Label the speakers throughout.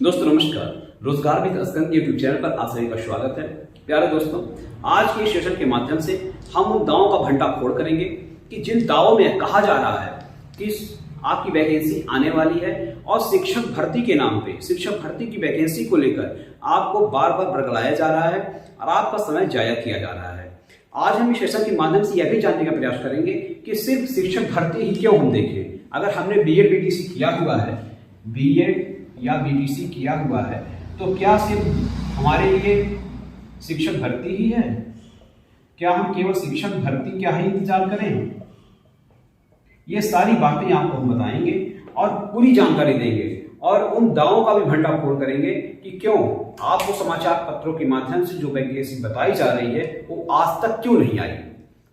Speaker 1: दोस्तों नमस्कार। रोजगार विद असगन के यूट्यूब चैनल पर आप सभी का स्वागत है। प्यारे दोस्तों, आज के सेशन के माध्यम से हम उन दावों का भंडाफोड़ करेंगे कि जिन दावों में कहा जा रहा है कि आपकी वैकेंसी आने वाली है और शिक्षक भर्ती के नाम पे शिक्षक भर्ती की वैकेंसी को लेकर आपको बार बार बरगलाया जा रहा है और आपका समय जाया किया जा रहा है। आज हम इस सेशन के माध्यम से यह भी जानने का प्रयास करेंगे कि सिर्फ शिक्षक भर्ती ही क्यों हम देखें। अगर हमने बीएड बीटीसी किया हुआ है, बीएड या बीटीसी किया हुआ है, तो क्या सिर्फ हमारे लिए शिक्षक भर्ती ही है? क्या हम केवल शिक्षक भर्ती क्या ही इंतजार करें? ये सारी बातें आपको हम बताएंगे और पूरी जानकारी देंगे और उन दावों का भी भंडाफोड़ करेंगे कि क्यों आपको समाचार पत्रों के माध्यम से जो वैकेंसी बताई जा रही है वो आज तक क्यों नहीं आई।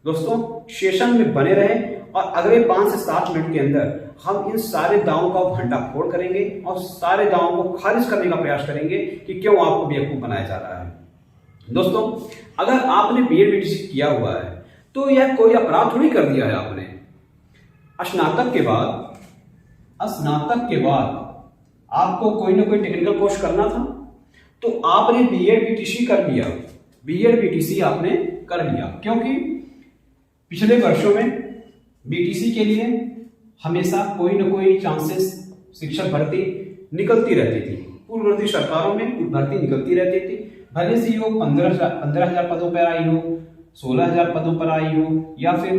Speaker 1: दोस्तों, सेशन में बने रहें और अगले 5 से 7 मिनट के अंदर हम इन सारे दावों का भंडाफोड़ करेंगे और सारे दावों को खारिज करने का प्रयास करेंगे कि क्यों आपको बेवकूफ बनाया जा रहा है। दोस्तों, अगर आपने बीएड बीटीसी किया हुआ है तो यह कोई अपराध थोड़ी कर दिया है आपने। स्नातक के बाद आपको कोई ना कोई टेक्निकल कोर्स करना था तो आपने बीएड बीटीसी कर लिया। बीएड बीटीसी आपने कर लिया क्योंकि पिछले वर्षों में बीटीसी के लिए हमेशा कोई ना कोई चांसेस शिक्षक भर्ती निकलती रहती थी। पूर्ववर्ती सरकारों में भर्ती निकलती रहती थी, भले से वो 15,000 पदों पर आई हो, 16,000 पदों पर आई हो या फिर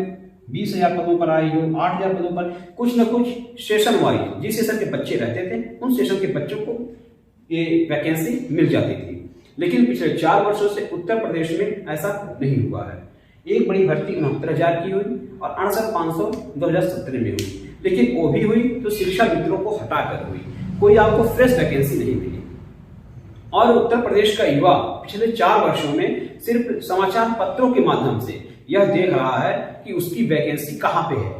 Speaker 1: 20,000 पदों पर आई हो, 8,000 पदों पर, कुछ न कुछ सेशन वाइज जिस सेशन के बच्चे रहते थे उन सेशन के बच्चों को ये वैकेंसी मिल जाती थी। लेकिन पिछले 4 वर्षों से उत्तर प्रदेश में ऐसा नहीं हुआ है। एक बड़ी भर्ती 69,000 की हुई और 68,500 2017 में हुई, लेकिन वो भी हुई तो शिक्षा मित्रों को हटाकर हुई, कोई आपको फ्रेश वैकेंसी नहीं मिली। और उत्तर प्रदेश का युवा पिछले 4 वर्षों में सिर्फ समाचार पत्रों के माध्यम से यह देख रहा है कि उसकी वैकेंसी कहाँ पे है।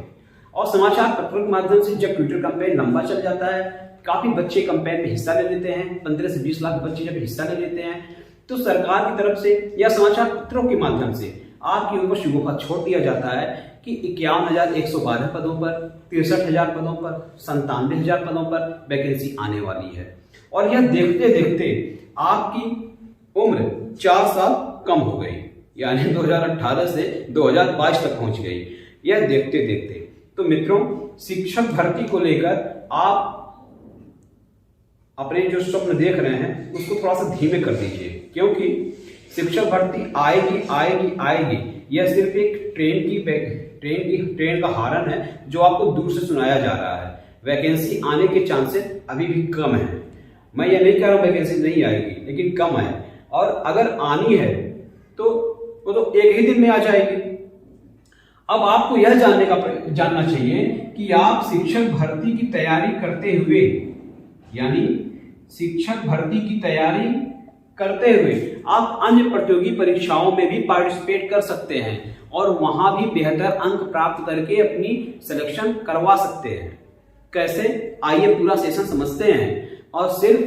Speaker 1: और समाचार पत्रों के माध्यम से जब ट्विटर कैंपेन लंबा चल जाता है, काफी बच्चे कैंपेन में हिस्सा ले लेते हैं, 15 से 20 लाख बच्चे जब हिस्सा ले लेते हैं तो सरकार की तरफ से या समाचार पत्रों के माध्यम से आपके ऊपर शुभोफा छोड़ दिया जाता है कि 51,112 पदों पर, 63,000 पदों पर, 97,000 पदों पर वैकेंसी आने वाली है। और यह देखते देखते आपकी उम्र 4 साल कम हो गई, यानी 2018 से 2022 तक पहुंच गई। यह देखते देखते तो मित्रों, शिक्षक भर्ती को लेकर आप अपने जो स्वप्न देख रहे हैं उसको थोड़ा सा धीमे कर दीजिए, क्योंकि शिक्षक भर्ती आएगी आएगी आएगी। यह सिर्फ एक ट्रेन का हॉर्न है जो आपको दूर से सुनाया जा रहा है। वैकेंसी आने के चांसेस अभी भी कम है। मैं ये नहीं कह रहा वैकेंसी नहीं आएगी, लेकिन कम है। और अगर आनी है तो वो तो एक ही दिन में आ जाएगी। अब आपको यह जानना चाहिए कि आप शिक्षक भर्ती की तैयारी करते हुए, यानी शिक्षक भर्ती की तैयारी करते हुए आप अन्य प्रतियोगी परीक्षाओं में भी पार्टिसिपेट कर सकते हैं और वहां भी बेहतर अंक प्राप्त करके अपनी सिलेक्शन करवा सकते हैं। कैसे? आइए पूरा सेशन समझते हैं। और सिर्फ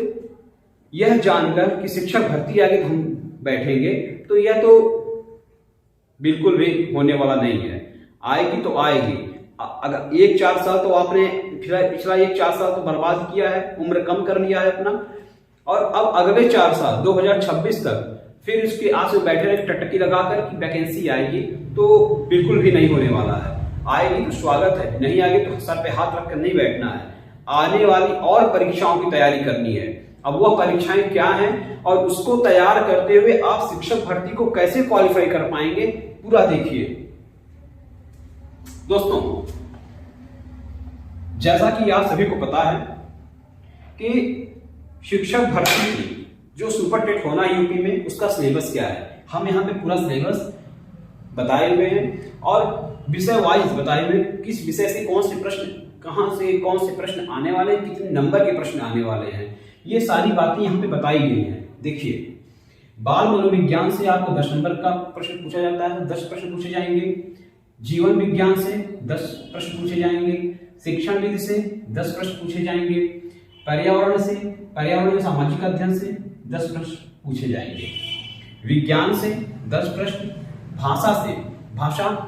Speaker 1: यह जानकर कि शिक्षक भर्ती आगे हम बैठेंगे तो यह तो बिल्कुल भी होने वाला नहीं है। आएगी तो आएगी। अगर 1-4 साल तो आपने पिछला 1-4 साल तो बर्बाद किया है, उम्र कम कर लिया है अपना, और अब अगले 4 साल 2026 तक फिर इसके आस में बैठे रहे टटकी लगाकर कि वैकेंसी आएगी, तो बिल्कुल भी नहीं होने वाला है। आएगी तो स्वागत है, नहीं आएगी तो सर पे हाथ रखकर नहीं बैठना है। आने वाली और परीक्षाओं की तैयारी करनी है। अब वह परीक्षाएं क्या हैं और उसको तैयार करते हुए आप शिक्षक भर्ती को कैसे क्वालिफाई कर पाएंगे, पूरा देखिए। दोस्तों, जैसा कि आप सभी को पता है कि शिक्षक भर्ती की जो सुपर टेट होना यूपी में, उसका सिलेबस क्या है, हम यहाँ पे पूरा सिलेबस बताए हुए हैं और विषय वाइज बताए हुए, किस विषय से कौन से प्रश्न, कहां से कौन से प्रश्न आने वाले हैं, कितने नंबर के प्रश्न आने वाले हैं, ये सारी बातें यहाँ पे बताई गई हैं। देखिए, बाल मनोविज्ञान से आपको 10 नंबर का प्रश्न पूछा जाता है, 10 प्रश्न पूछे जाएंगे। जीवन विज्ञान से 10 प्रश्न पूछे जाएंगे। शिक्षण विधि से 10 प्रश्न पूछे जाएंगे। पर्यावरण सामाजिक अध्ययन से 10 प्रश्न पूछे जाएंगे। विज्ञान से 10 प्रश्न। भाषा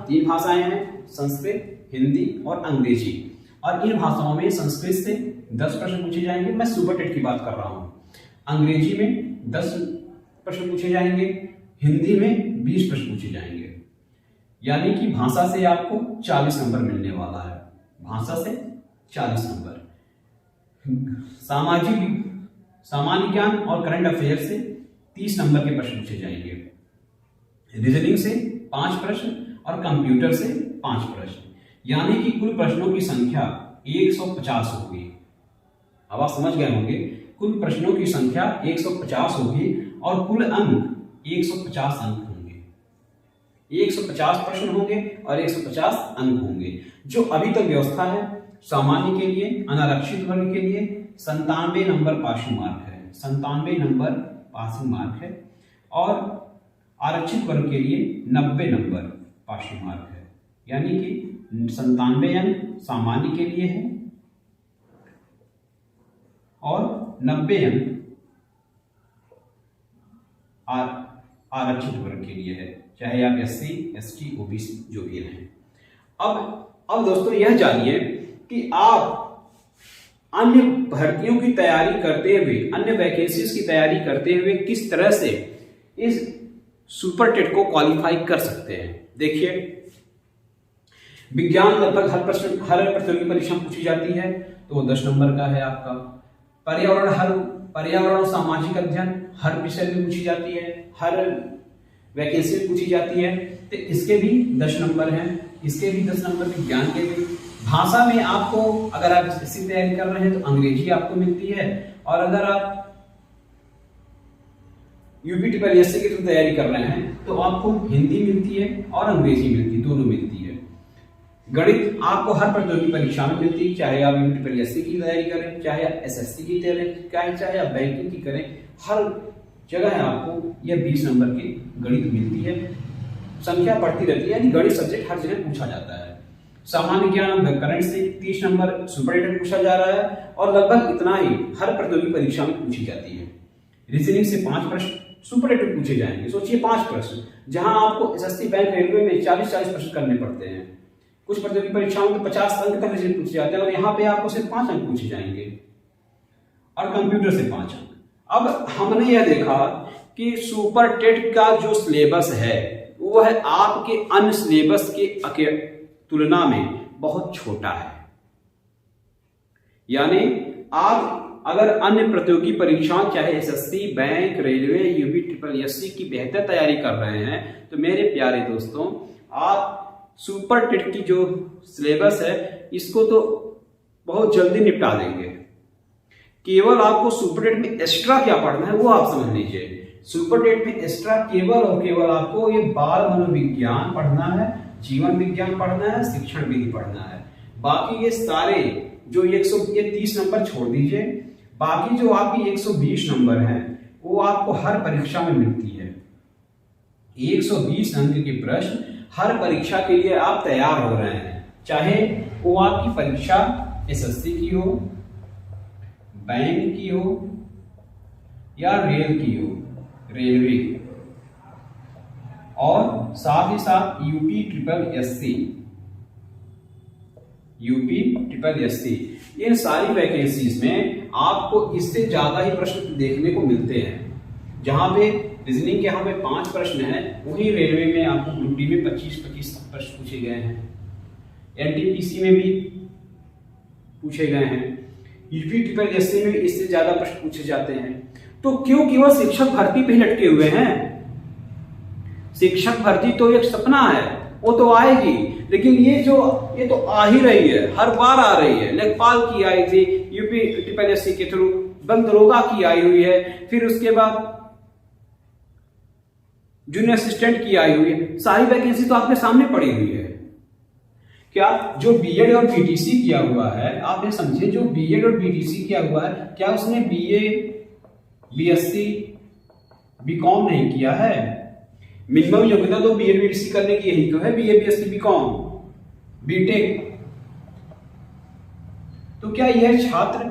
Speaker 1: 3 भाषाएं हैं, संस्कृत, हिंदी और अंग्रेजी। और इन भाषाओं में संस्कृत से 10 प्रश्न पूछे जाएंगे। मैं सुपर टेट की बात कर रहा हूं। अंग्रेजी में 10 प्रश्न पूछे जाएंगे, हिंदी में 20 प्रश्न पूछे जाएंगे। यानी कि भाषा से आपको 40 नंबर मिलने वाला है, भाषा से 40 नंबर। सामान्य ज्ञान और करंट अफेयर से 30 नंबर के प्रश्न पूछे जाएंगे, रीजनिंग से 5 प्रश्न और कंप्यूटर से 5 प्रश्न। यानी कि कुल प्रश्नों की संख्या 150 होगी। अब आप समझ गए होंगे, कुल प्रश्नों की संख्या 150 होगी और कुल अंक 150 अंक होंगे। 150 प्रश्न होंगे और 150 अंक होंगे। जो अभी तक व्यवस्था है, सामान्य के लिए, अनारक्षित वर्ग के लिए 97 नंबर पासिंग मार्क है, 97 नंबर पासिंग मार्क है, और आरक्षित वर्ग के लिए 90 नंबर पासिंग मार्क है। यानी कि 97 अंक सामान्य के लिए है और 90 अंक आरक्षित वर्ग के लिए है, चाहे आप SC, ST, OBC जो भी हैं। अब दोस्तों यह जानिए कि आप अन्य भर्तियों की तैयारी करते हुए, अन्य वैकेंसीज की तैयारी करते हुए किस तरह से इस सुपर टेट को क्वालिफाई कर सकते हैं। देखिए, विज्ञान लगभग हर प्रतियोगी परीक्षा में पूछी जाती है, तो वो 10 नंबर का है आपका। पर्यावरण और सामाजिक अध्ययन हर विषय में पूछी जाती है, हर वैकेंसी में पूछी जाती है, तो इसके भी 10 नंबर हैं, इसके भी 10 नंबर, विज्ञान के भी। भाषा में आपको, अगर आप इसकी तैयारी कर रहे हैं तो अंग्रेजी आपको मिलती है, और अगर आप UPSSC की तो तैयारी कर रहे हैं तो आपको हिंदी मिलती है और अंग्रेजी मिलती है, दोनों मिलती है। गणित आपको हर प्रतियोगी परीक्षा में मिलती है, चाहे आप UPSSC की तैयारी करें, चाहे आप SSC की तैयारी करें, चाहे आप बैंकिंग की करें, हर जगह आपको यह 20 नंबर की गणित मिलती है। संख्या बढ़ती रहती है, यानी गणित सब्जेक्ट हर जगह पूछा जाता है। सामान्य ज्ञान करंट से 30 नंबर सुपर टेट पूछा जा रहा है, और लगभग इतना ही हर प्रतियोगी परीक्षा में पूछी जाती है। रीजनिंग से 5 प्रश्न सुपर टेट पूछे जाएंगे। सोचिए 5 प्रश्न, जहां आपको SSC, बैंक, रेलवे में 40-40 प्रश्न करने पड़ते हैं। कुछ प्रतियोगी परीक्षाओं में 50 अंक तक रीजनिंग पूछे जाते हैं, और यहाँ पे आपको सिर्फ 5 अंक पूछे जाएंगे, और कंप्यूटर से 5 अंक। अब हमने यह देखा कि सुपर टेट का जो सिलेबस है वो है आपके अन्य सिलेबस के तुलना में बहुत छोटा है। यानी आप अगर अन्य प्रतियोगी परीक्षाओं, चाहे SSC, बैंक, रेलवे, UPSSC की बेहतर तैयारी कर रहे हैं, तो मेरे प्यारे दोस्तों, आप सुपर टेट की जो सिलेबस है इसको तो बहुत जल्दी निपटा देंगे। केवल आपको सुपर टेट में एक्स्ट्रा क्या पढ़ना है वो आप समझ लीजिए। सुपर टेट में एक्स्ट्रा केवल और केवल आपको ये बाल मनोविज्ञान पढ़ना है, जीवन विज्ञान पढ़ना है, शिक्षण विधि पढ़ना है। बाकी ये सारे जो 130 नंबर छोड़ दीजिए, बाकी जो आपकी 120 नंबर हैं वो आपको हर परीक्षा में मिलती है। 120 अंक के प्रश्न हर परीक्षा के लिए आप तैयार हो रहे हैं, चाहे वो आपकी परीक्षा SSC की हो, बैंक की हो, या रेल की हो, रेलवे की, और साथ ही साथ UPSSC, इन सारी वैकेंसीज में आपको इससे ज्यादा ही प्रश्न देखने को मिलते हैं। जहां पे रीजनिंग के यहाँ पे 5 प्रश्न हैं, वही रेलवे में आपको ग्रुप डी में 25 प्रश्न पूछे गए हैं, NTPC में भी पूछे गए हैं, UPSSC में इससे ज्यादा प्रश्न पूछे जाते हैं। तो क्यों केवल शिक्षक भर्ती पे लटके हुए हैं? शिक्षक भर्ती तो एक सपना है, वो तो आएगी, लेकिन ये तो आ ही रही है, हर बार आ रही है। लेखपाल की आई थी UPSSC के थ्रू, बैंक दरोगा की आई हुई है, फिर उसके बाद जूनियर असिस्टेंट की आई हुई है। सारी वैकेंसी तो आपके सामने पड़ी हुई है। क्या जो BEd और BTC किया हुआ है, आप ये समझिए, जो BEd और BTC किया हुआ है, क्या उसने BA, BSc, BCom नहीं किया है? मिनिमम योग्यता तो BEd BTC करने की यही तो है, BA, BSc, BCom, BTech। तो क्या यह छात्र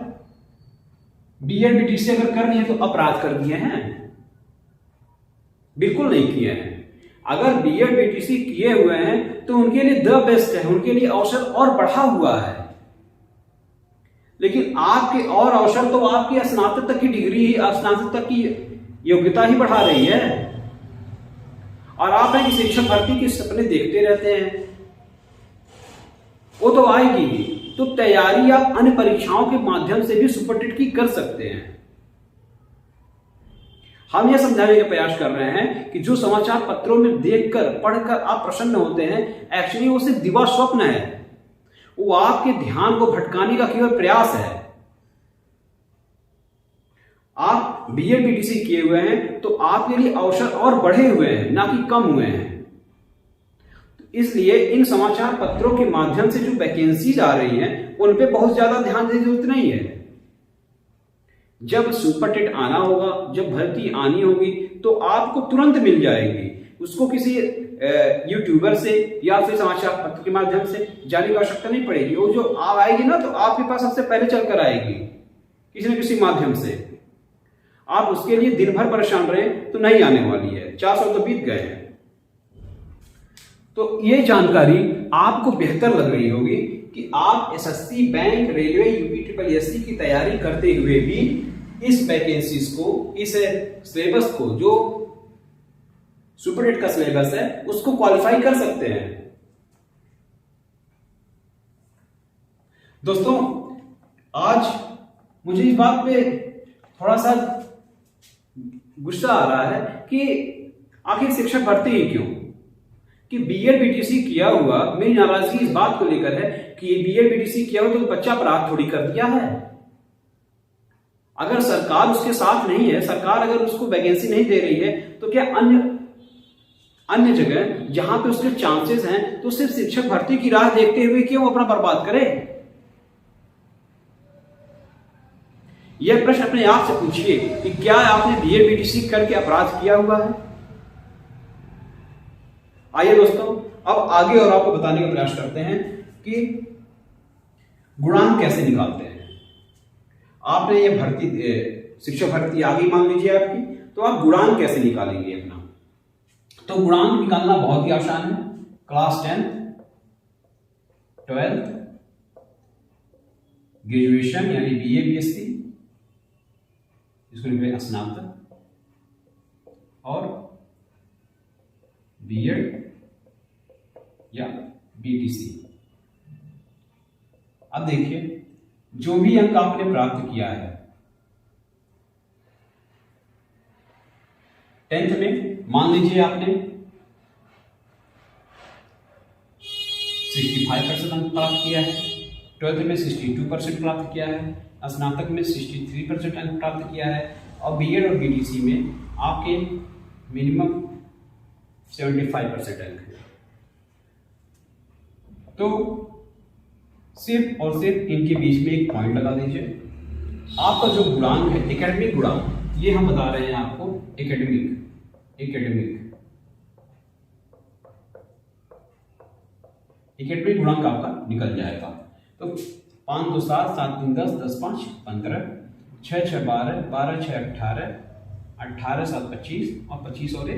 Speaker 1: BEd BTC अगर कर लिए तो अपराध कर दिए हैं? बिल्कुल नहीं किए हैं। अगर BEd BTC किए हुए हैं तो उनके लिए द बेस्ट है, उनके लिए अवसर और बढ़ा हुआ है। लेकिन आपके और अवसर तो आपकी स्नातक तक की डिग्री ही, स्नातक तक की योग्यता ही बढ़ा रही है। और आप है कि शिक्षक भर्ती के सपने देखते रहते हैं, वो तो आएगी। तो तैयारी आप अन्य परीक्षाओं के माध्यम से भी सुपरटेट की कर सकते हैं। हम यह समझाने का प्रयास कर रहे हैं कि जो समाचार पत्रों में देखकर पढ़कर आप प्रसन्न होते हैं, एक्चुअली वो सिर्फ दिवा स्वप्न है, वो आपके ध्यान को भटकाने का केवल प्रयास है। आप बीएड बीटीसी किए हुए हैं तो आपके लिए अवसर और बढ़े हुए हैं, ना कि कम हुए हैं। इसलिए इन समाचार पत्रों के माध्यम से जो वैकेंसीज आ रही हैं उन पे बहुत ज्यादा ध्यान देने की जरूरत नहीं है। जब सुपरटेट आना होगा, जब भर्ती आनी होगी, तो आपको तुरंत मिल जाएगी। उसको किसी यूट्यूबर से या फिर समाचार पत्र के माध्यम से जाने की आवश्यकता नहीं पड़ेगी। वो जो आएगी ना, तो आपके पास सबसे पहले चलकर आएगी किसी न किसी माध्यम से। आप उसके लिए दिन भर परेशान रहे तो नहीं आने वाली है। 4 साल तो बीत गए हैं। तो ये जानकारी आपको बेहतर लग रही होगी कि आप SSC, bank, railway, UP triple SC की तैयारी करते हुए भी इस वैकेंसीज को, इस सिलेबस को, जो सुपरटेट का सिलेबस है, उसको क्वालिफाई कर सकते हैं। दोस्तों, आज मुझे इस बात पे थोड़ा सा गुस्सा आ रहा है कि आखिर शिक्षक भर्ती ही क्यों, कि बीएड बीटीसी किया हुआ, मेरी नाराजगी इस बात को लेकर है कि बीएड बीटीसी किया हुआ तो बच्चा अपराध थोड़ी कर दिया है। अगर सरकार उसके साथ नहीं है, सरकार अगर उसको वैकेंसी नहीं दे रही है, तो क्या अन्य जगह जहां पे उसके चांसेस हैं, तो सिर्फ शिक्षक भर्ती की राह देखते हुए क्यों अपना बर्बाद करे? यह प्रश्न अपने आप से पूछिए कि क्या आपने बीएड बीटीसी करके अपराध किया हुआ है? आइए दोस्तों, अब आगे और आपको बताने का प्रयास करते हैं कि गुणांक कैसे निकालते हैं। आपने ये भर्ती, शिक्षक भर्ती आ गई मान लीजिए आपकी, तो आप गुणांक कैसे निकालेंगे अपना? तो गुणांक निकालना बहुत ही आसान है। क्लास 10, 12th, ग्रेजुएशन यानी बीए बीएससी, इसको लिखेंगे स्नातक, और बीएड या बीटीसी। अब देखिए, जो भी अंक आपने प्राप्त किया है 10th में, मान लीजिए आपने 65% अंक प्राप्त किया है, 12th में 62% प्राप्त किया है, स्नातक में 63% अंक प्राप्त किया है, और बीएड और बीटीसी में आपके मिनिमम 75% अंक है। तो सिर्फ और सिर्फ इनके बीच में एक पॉइंट लगा दीजिए। आपका जो गुणांक है, एकेडमिक गुणांक, ये हम बता रहे हैं आपको, एकेडमिक गुणांक आपका निकल जाएगा। तो 5 2 7, 7 3 10, 10 5 15, 6 6 12, 12 6 18, 18 7 25, और 25 और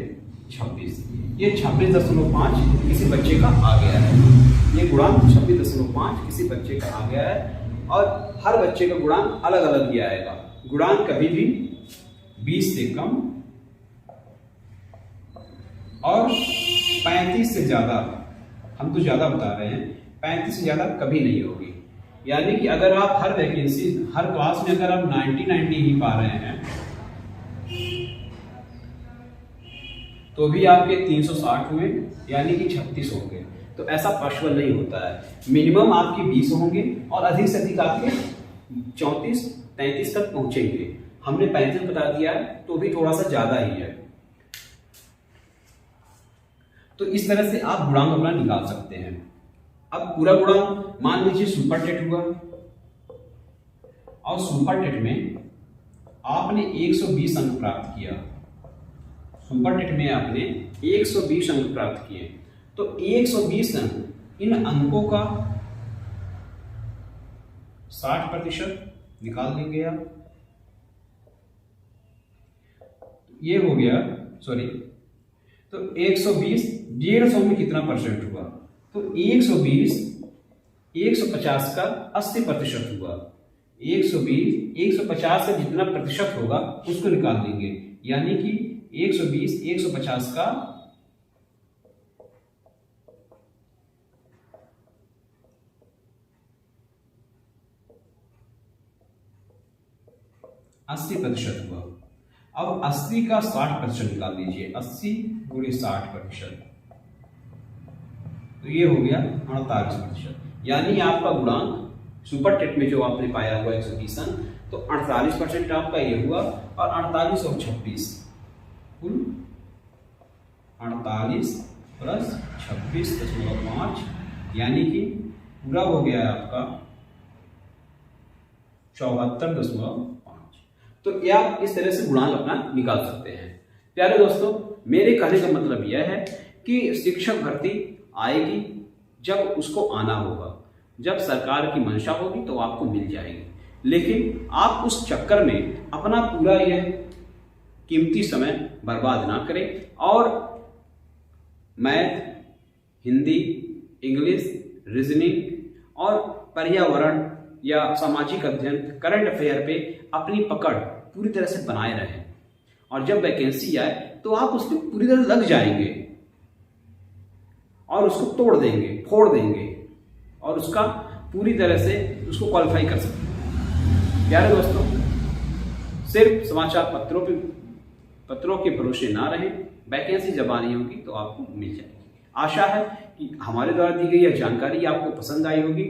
Speaker 1: 26। ये 26.5 किसी बच्चे का आ गया है। ये गुणांक 26.5 किसी बच्चे का आ गया है, और हर बच्चे का गुणांक अलग अलग ही आएगा। गुणांक कभी भी 20 से कम और 35 से ज्यादा, हम तो ज्यादा बता रहे हैं, 35 से ज्यादा कभी नहीं होगी। यानी कि अगर आप हर वैकेंसी, हर क्लास में अगर आप 90 ही पा रहे हैं, तो भी आपके 360 हुए, यानी कि 36 होंगे। तो ऐसा पॉसिबल नहीं होता है। मिनिमम आपके 20 होंगे और अधिक से अधिक आपके 34 33 तक पहुंचेंगे। हमने 35 बता दिया है, तो भी थोड़ा सा ज्यादा ही है। तो इस तरह से आप गुणांक अपना निकाल सकते हैं। अब पूरा गुणांक मान लीजिए सुपरटेट हुआ, और सुपरटेट में आपने 120 अंक प्राप्त किया। सुपरटेट में आपने 120 अंक प्राप्त किए, तो 120 अंक, इन अंकों का 60% निकाल देंगे आप। ये हो गया, सॉरी, तो 120 150 में कितना परसेंट हुआ? तो 120 150 का 80% हुआ। 120, 150 से जितना प्रतिशत होगा उसको निकाल देंगे, यानी कि 120, 150 का 80% हुआ। अब 80 का 60% निकाल दीजिए, 80 गुणे 60%, तो ये हो गया 48%। यानी आपका गुणांक सुपर टेट में जो आपने पाया हुआ 120, तो 48% आपका ये हुआ। और 48 और 26 कुल 48 प्लस 26.5, यानी कि पूरा हो गया है आपका 74.5। तो ये आप इस तरह से गुणांक अपना निकाल सकते हैं। प्यारे दोस्तों, मेरे कहने का मतलब यह है कि शिक्षक भर्ती आएगी जब उसको आना होगा, जब सरकार की मंशा होगी तो आपको मिल जाएगी। लेकिन आप उस चक्कर में अपना पूरा यह कीमती समय बर्बाद ना करें और मैथ, हिंदी, इंग्लिश, रीजनिंग और पर्यावरण या सामाजिक अध्ययन, करंट अफेयर पे अपनी पकड़ पूरी तरह से बनाए रहें। और जब वैकेंसी आए तो आप उसमें पूरी तरह लग जाएंगे और उसको तोड़ देंगे, फोड़ देंगे और उसका पूरी तरह से उसको क्वालिफाई कर सकते हैं। प्यारे दोस्तों, सिर्फ समाचार पत्रों के भरोसे ना रहें। वैकेंसी जब आनी होगी तो आपको मिल जाएगी। आशा है कि हमारे द्वारा दी गई यह जानकारी आपको पसंद आई होगी।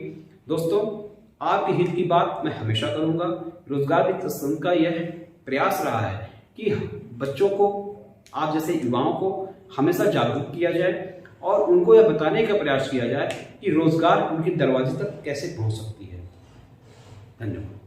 Speaker 1: दोस्तों, आपके हित की बात मैं हमेशा करूंगा। रोजगार मित्र संघ का यह प्रयास रहा है कि बच्चों को, आप जैसे युवाओं को हमेशा जागरूक किया जाए और उनको यह बताने का प्रयास किया जाए कि रोजगार उनके दरवाजे तक कैसे पहुंच सकती है। धन्यवाद।